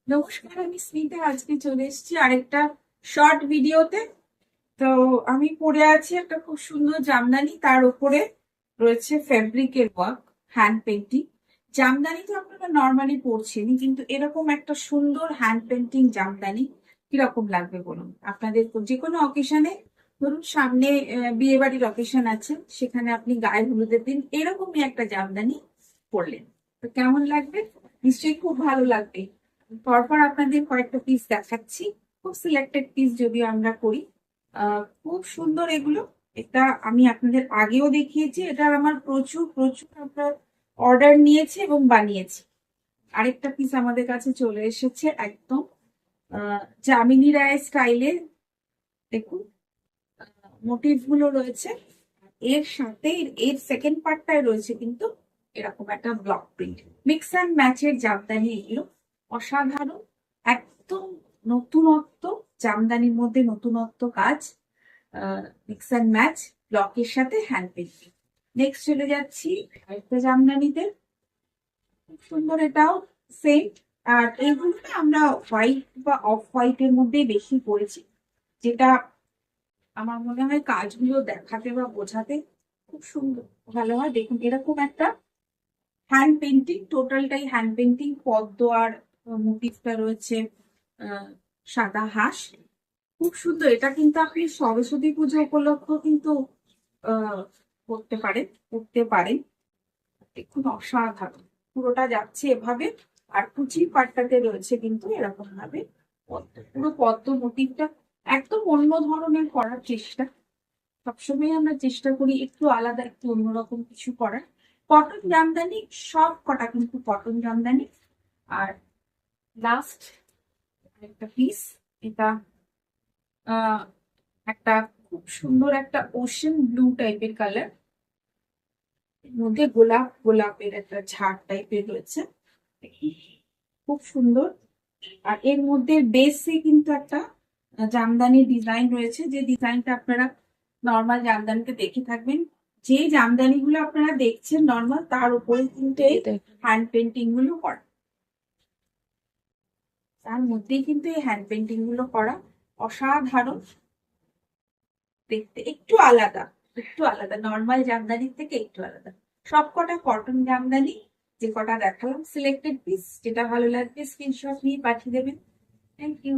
নমস্কার, আমি স্মিতা। আজকে চলে এসেছি আরেকটা শর্ট ভিডিওতে। তো আমি পরে আছি একটা খুব সুন্দর জামদানি, তার উপরে রয়েছে ফেব্রিকের ওয়ার্ক, হ্যান্ড পেন্টিং। জামদানি তো আপনারা নর্মালি পরছেনই, কিন্তু এরকম একটা সুন্দর হ্যান্ড পেন্টিং জামদানি কিরকম লাগবে বলুন? আপনাদের যে কোনো অকেশনে, ধরুন সামনে বিয়ে বাড়ির অকেশন আছে, সেখানে আপনি গায়ে হলুদের দিন এরকমই একটা জামদানি পরলেন, তো কেমন লাগবে? নিশ্চয়ই খুব ভালো লাগবে। পরপর আপনাদের কয়েকটা পিস দেখাচ্ছি, খুব সিলেক্টেড পিস যদিও আমরা করি। খুব সুন্দর এগুলো। এটা আমি আপনাদের আগেও দেখিয়েছি, এটার আমার প্রচুর প্রচুর আপনার অর্ডার নিয়েছে এবং বানিয়েছি। আরেকটা পিস আমাদের কাছে চলে এসেছে একদম যামিনী রায় স্টাইলে। দেখুন মোটিভ গুলো রয়েছে, এর সাথে এর সেকেন্ড পার্টটায় রয়েছে কিন্তু এরকম একটা ব্লক প্রিন্ট। মিক্স অ্যান্ড ম্যাচের জামদানি এগুলো, অসাধারণ। একদম নতুনত্ব, জামদানির মধ্যে নতুনত্ব কাজ। মিক্স অ্যান্ড ম্যাচ, ব্লকের সাথে হ্যান্ড পেন্টিং। নেক্সট চলে যাচ্ছি আরেকটা জামদানিতে, খুব সুন্দর, এটাও সেম। আর এইগুলো আমরা হোয়াইট বা অফ হোয়াইট এর মধ্যেই বেশি করেছি, যেটা আমার মনে হয় কাজগুলো দেখাতে বা বোঝাতে খুব সুন্দর ভালো হয়। দেখুন এরকম একটা হ্যান্ড পেন্টিং, টোটালটাই হ্যান্ড পেন্টিং। পদ্ম আর মোটিভটা রয়েছে আহ সাদা হাঁস, খুব সুন্দর। এটা কিন্তু আপনি সরস্বতী পুজো উপলক্ষেও কিন্তু আহ করতে পারেন। দেখুন অসাধারণ, পুরোটা যাচ্ছে এভাবে। আর কুচির পাটটাতে রয়েছে কিন্তু এরকম ভাবে পদ্ম, পুরো পদ্ম মোটিভটা একদম অন্য ধরনের করার চেষ্টা। সবসময় আমরা চেষ্টা করি একটু আলাদা, একটু অন্যরকম কিছু করার। কটন জামদানি, সব কটা কিন্তু কটন জামদানি। আর লাস্ট একটা পিস, এটা আহ একটা খুব সুন্দর একটা ওশেন ব্লু টাইপের কালার, এর মধ্যে গোলাপ গোলাপের একটা ঝাড় টাইপের রয়েছে, খুব সুন্দর। আর এর মধ্যে বেসে কিন্তু একটা জামদানি ডিজাইন রয়েছে, যে ডিজাইনটা আপনারা নর্মাল জামদানিতে দেখে থাকবেন। যে জামদানি গুলো আপনারা দেখছেন নর্মাল, তার উপরে কিন্তু এই হ্যান্ড পেন্টিং গুলো করা, তার মধ্যেই কিন্তু এই হ্যান্ড পেন্টিং গুলো করা। অসাধারণ, দেখতে একটু আলাদা, একটু আলাদা নর্মাল জামদানির থেকে একটু আলাদা। সব কটা কটন জামদানি, যে কটা দেখালাম সিলেক্টেড পিস, যেটা ভালো লাগবে স্ক্রিনশট নিয়ে পাঠিয়ে দেবেন। Thank you.